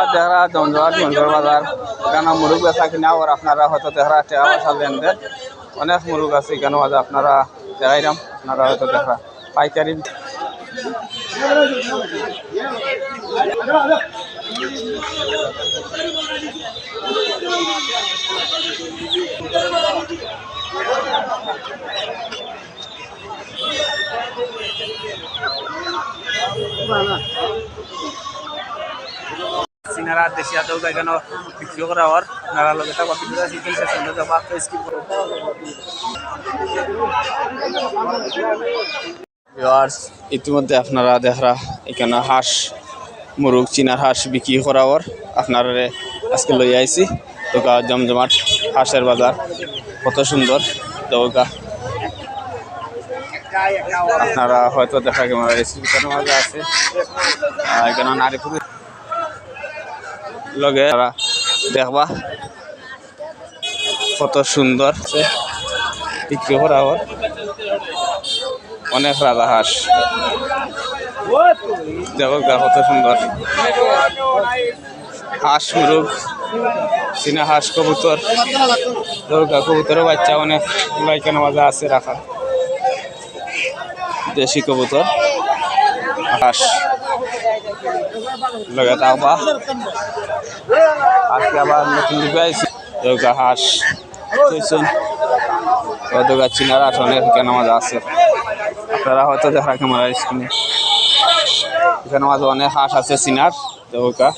देहरा जमजोर बाजार এখানে মুরগ বেচা কিনা আর আপনারা হয়তো দেহরা টাকা পয়সা লেনদেন অনেক মুরগ আছে এখানে মাঝে আপনারা দেখাইলাম আপনারা হয়তো দেহরা পাইকারি সিনারা দেশিয়া তো এখানে বিক্রি করা আর নারা লগে তা বিক্রি করা সিজন সেশন তো বাপ স্কিপ করো ভিউয়ার্স ইতিমধ্যে আপনারা দেখরা এখানে হাঁস মুরগ চিনার হাঁস বিক্রি করা আর আপনারা আজকে লই আইছি তো জমজমাট হাঁসের বাজার কত সুন্দর দৌগা আপনারা হয়তো দেখা ক্যামেরা রেসিপিটার মাঝে আছে এখানে নারীপুর লগে দেখবা কত সুন্দর বিক্রি করা হয় অনেক রাজা হাঁস দেখো কত সুন্দর হাঁস মুরগ চীনা হাঁস কবুতর দুর্গা কবুতরের বাচ্চা অনেক এখানে মজা আছে রাখা দেশি কবুতর হাঁস লগে থাকবা আজকে আবার নতুন দিকে আইছি দুর্গা হাঁস দুর্গা চিনার হাঁস অনেক এখানে মজা আছে আপনারা হয়তো দেখা ক্যামেরা স্ক্রিনে এখানে মাঝে অনেক হাঁস আছে চিনার দুর্গা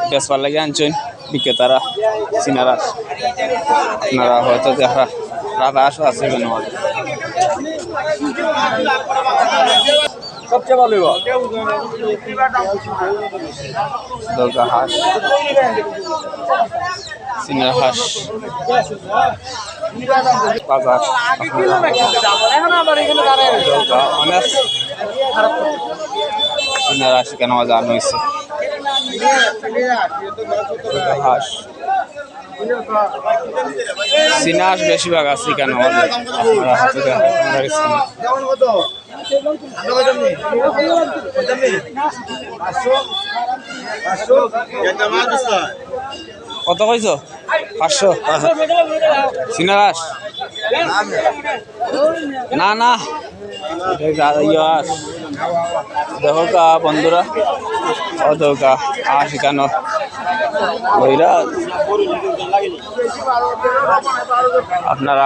বেচবার লাগে আনছেন বিক্রেতারা চিনার হাঁস আপনারা হয়তো দেখা রাধা হাঁসও আছে এখানে মাঝে সবচেয়ে ভালো দুর্গা হাঁস চিনার হাঁস বাজার অনেক চিনার হাঁস কেন জানো হয়েছে হাঁস চীনা হাঁস বেশিরভাগ আছে কেন কত কইছ 500 চীনা হাঁস না না দেখো কা বন্ধুরা ও দেখো হাঁস কেন আপনারা